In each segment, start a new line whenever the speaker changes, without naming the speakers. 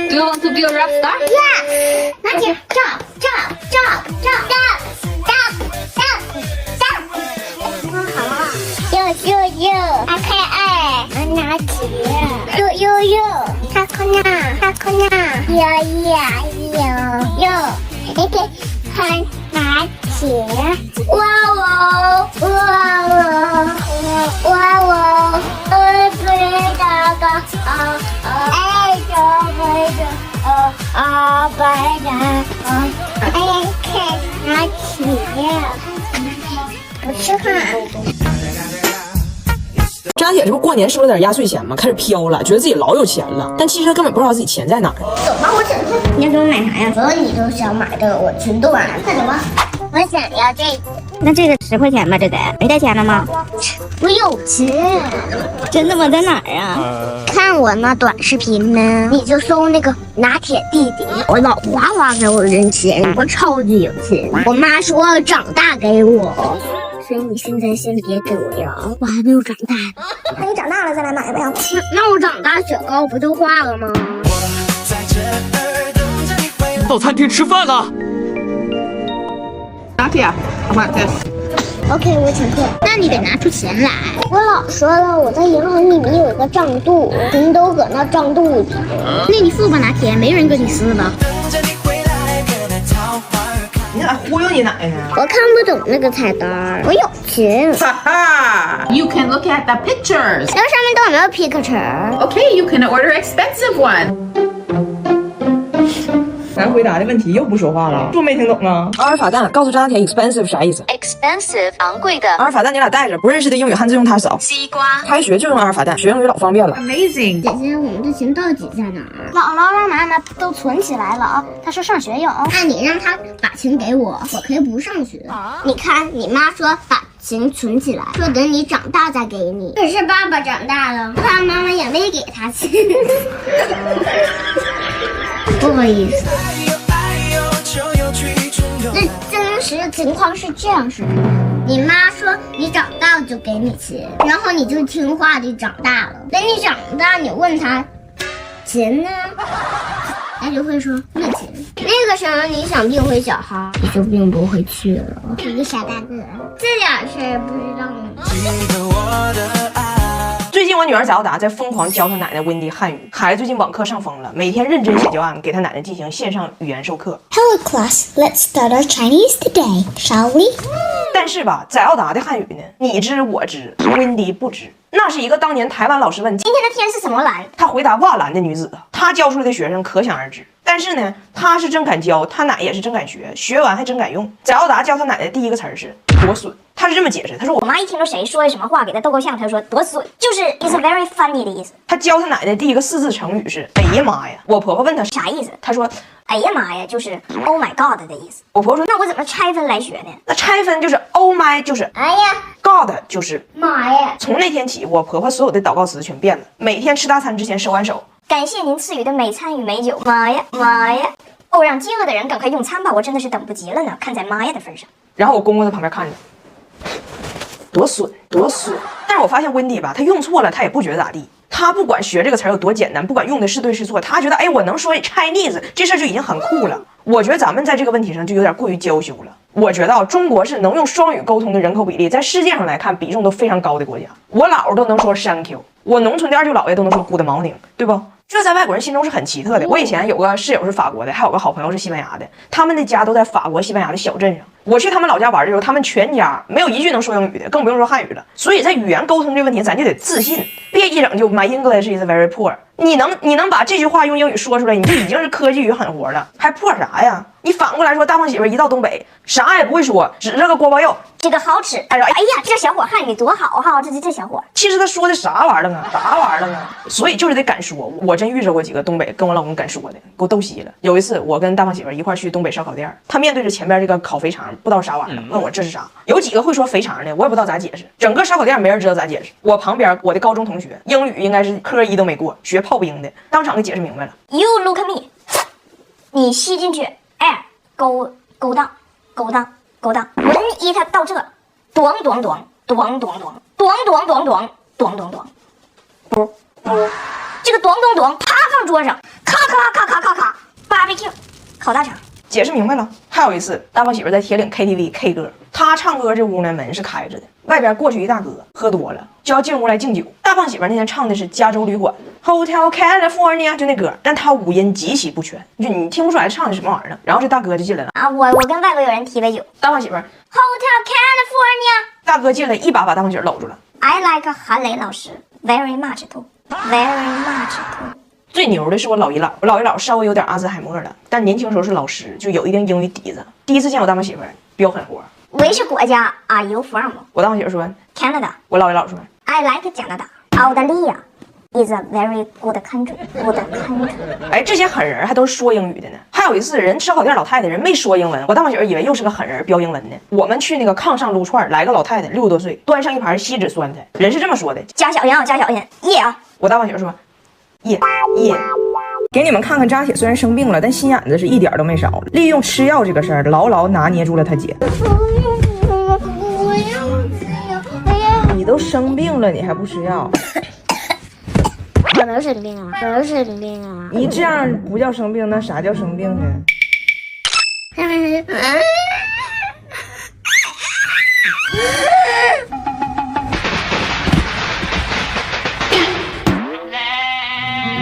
Do you want to be a rap star?
Yeah. 拿起 jump jump jump jump jump jump jump。好啊。又，阿开爱，拿起。又，他困难，有，你给他拿起。哇哦，不知道个哎看拿起，不是哈。
张铁这不过年收了点压岁钱吗？开始飘了，觉得自己老有钱了，但其实根本不知道自己钱在哪儿。
走吧，我整他。你要给我买啥呀？所有你都想买的，我全都买。快走吧，我想要这个。
那这个10块钱吧，这得没带钱了吗？
我有钱。
真的吗？在哪儿啊？
看我那短视频呢，你就搜那个拿铁弟弟，我老哗给我扔钱，我超级有钱。我妈说长大给我。所以你现在先别给我要，我还没有长大。那你长大了再来买呗。那我长大雪糕不就化了吗？
到餐厅吃饭了。拿铁 I want this。
OK， 我请客。那你得拿出钱来。我老说了，我在银行里面有一个账簿，您都搁那账簿里。那你付吧，拿铁，没人跟你撕吧。
你咋忽悠你奶呢？
我看不懂那个菜单，我有钱。
哈哈
You can look at the pictures.
那上面都有没有 picture？
Okay, you can order expensive one.
咱回答的问题又不说话了，说没听懂啊？阿尔法蛋告诉张铁 expensive 啥意思
expensive 昂贵的。
阿尔法蛋你俩带着，不认识的英语汉字用它扫。
西瓜。
开学就用阿尔法蛋，学英语老方便了。
Amazing.
姐姐，我们的钱到底在哪儿？姥姥让妈妈都存起来了啊，她说上学用。那你让她把钱给我，我可以不上学。你看，你妈说把钱存起来，说等你长大再给你。可是爸爸长大了，爸爸妈妈也没给他钱。不好意思。那真实情况是这样式的，你妈说你长大就给你钱，然后你就听话地长大了。等你长大，你问他钱呢，他就会说没钱。那个时候你想病回小孩，你就病不回去了。一个傻大个，这点事儿不知道吗？
最近我女儿贾奥达在疯狂教她奶奶温迪汉语，孩子最近网课上疯了，每天认真写教案，给她奶奶进行线上语言授课。
Hello class, let's start our Chinese today, shall we?
但是吧，贾奥达的汉语呢，你知我知，温迪不知。那是一个当年台湾老师问
今天的天是什么蓝？
她回答瓦蓝的女子，她教出来的学生可想而知。但是呢，她是真敢教，她奶也是真敢学，学完还真敢用。贾奥达教她奶奶第一个词儿是多损，她是这么解释，她说
我妈一听说谁说的什么话给她逗够呛，她就说多损，就是 is very funny 的意思。
她教她奶奶第一个4字成语是哎呀妈呀。我婆婆问她
啥意思？
她说
哎呀妈呀，就是 Oh my God 的意思。
我婆婆说
那我怎么拆分来学呢？
那拆分就是 Oh my 就是
哎呀
God 就是
妈呀！
从那天起，我婆婆所有的祷告词全变了。每天吃大餐之前手挽手，
感谢您赐予的美餐与美酒。妈呀妈呀！哦，让饥饿的人赶快用餐吧，我真的是等不及了呢。看在妈呀的份上。
然后我公公在旁边看着，多损多损。但是我发现温迪吧，她用错了，她也不觉得咋地。她不管学这个词儿有多简单，不管用的是对是错，她觉得哎，我能说 Chinese 这事儿就已经很酷了。我觉得咱们在这个问题上就有点过于娇羞了。我觉得中国是能用双语沟通的人口比例，在世界上来看比重都非常高的国家。我姥都能说 Thank you， 我农村的二舅姥爷都能说 Good morning， 对不？这在外国人心中是很奇特的。我以前有个室友是法国的，还有个好朋友是西班牙的，他们的家都在法国西班牙的小镇上。我去他们老家玩的时候，他们全家没有一句能说英语的，更不用说汉语了。所以在语言沟通这个问题，咱就得自信，别一整就 My English is very poor。你能把这句话用英语说出来，你就已经是科技与狠活了，还破啥呀？你反过来说，大胖媳妇一到东北，啥也不会说，指着个锅包肉，
这个好吃。哎呀，这小伙汉语多好哈！这小伙，
其实他说的啥玩意儿啊？啥玩意儿啊？所以就是得敢说。我真遇着过几个东北跟我老公敢说的，给我逗稀了。有一次我跟大胖媳妇一块去东北烧烤店，他面对着前边这个烤肥肠，不知道啥玩意儿，问我这是啥。有几个会说肥肠的，我也不知道咋解释。整个烧烤店没人知道咋解释。我旁边我的高中同学，英语应该是科1都没过，学炮兵的，当场给解释明白了。
You look at me， 你吸进去 air 勾当，闻一它到这，咚咚咚咚咚咚咚咚咚咚咚咚咚，不，这个咚咚咚啪放桌上，咔咔咔咔好大声。
解释明白了。还有一次，大胖媳妇在铁岭 KTV K 歌，她唱歌这屋呢门是开着的，外边过去一大哥，喝多了就要进屋来敬酒。大胖媳妇那天唱的是加州旅馆 Hotel California 就那歌，但她五音极其不全，就你听不出来唱的什么玩意儿呢。然后这大哥就进来了
啊，我跟外国友人提了酒。
大胖媳妇
Hotel California，
大哥进来一把把大胖媳妇搂住了。
I like 韩磊老师 very much too，very much too。
最牛的是我老姨姥，我老姨姥稍微有点阿兹海默了，但年轻时候是老师，就有一定英语底子。第一次见我大胖媳妇飙狠活。
Which 国家 are you from？
我大胖媳妇说
Canada。
我老姨姥说
I like 加拿大。澳大利亚 is a very good country。good country。
哎，这些狠人还都是说英语的呢。还有一次，人吃好店老太太人没说英文，我大胖媳妇以为又是个狠人飙英文呢。我们去那个炕上撸串，来个老太太60多岁，端上一盘锡纸酸菜，人是这么说的：
加小心啊，加小心，耶啊！
我大胖媳妇说耶。给你们看看，扎铁虽然生病了，但心眼子是一点都没少，利用吃药这个事儿牢牢拿捏住了他姐。你都生病了，你还不吃药？
我能生病啊，我能生病啊！
你这样不叫生病，那啥叫生病呢？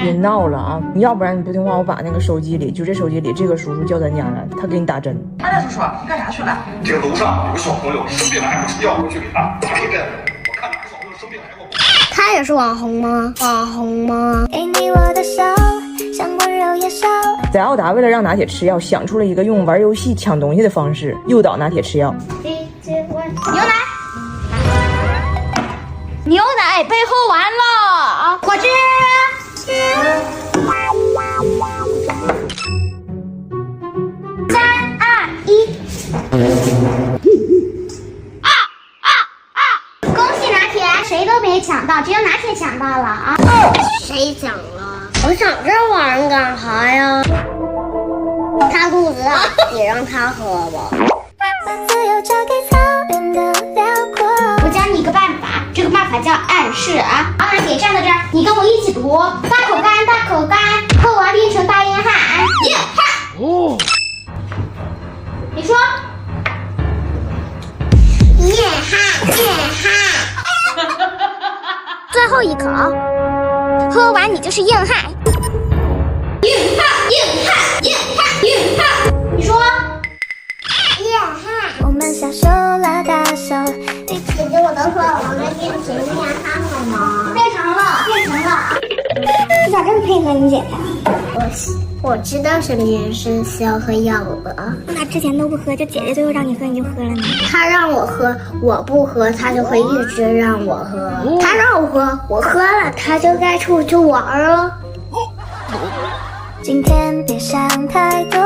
别闹了啊！你要不然你不听话，我把那个手机里，就这手机里这个叔叔叫咱家了，他给你打针。
哎呀，叔叔，你干啥去了？这个楼上有个小朋友生病了还不吃药，我去给他打一针。我看哪个小朋友生病了还给我。
他也是网红吗？网红吗？
给你我的手，像温柔野兽。
在澳达为了让拿铁吃药，想出了一个用玩游戏抢东西的方式，诱导拿铁吃药。
牛奶被喝完了，果汁。3、2、1。恭喜拿铁，谁都没抢到，只有拿铁抢到了啊！谁抢了？我抢这玩意儿干啥呀？他肚子大，也让他喝吧。
把自由交给草原的辽阔。
我教你一个办法，这个办法叫暗示啊。好，拿铁站在这儿，你跟我一起读：大口干，大口干，喝完变成大硬汉。硬汉。哦。你说。硬汉，硬汉。最后一口，喝完你就是硬汉。硬汉，硬汉，硬汉，硬汉。你说。硬汉。
我们小手拉大手。
姐姐，我都说了，我们变成硬汉了吗？变成了，变成了。
你咋这么配合你姐呀？
我知道什么人是需要喝药的。
那之前都不喝，就姐姐最后让你喝你就喝了呢。
他让我喝，我不喝，他就会一直让我喝。他让我喝，我喝了，他就该出去玩了。
今天别想太多。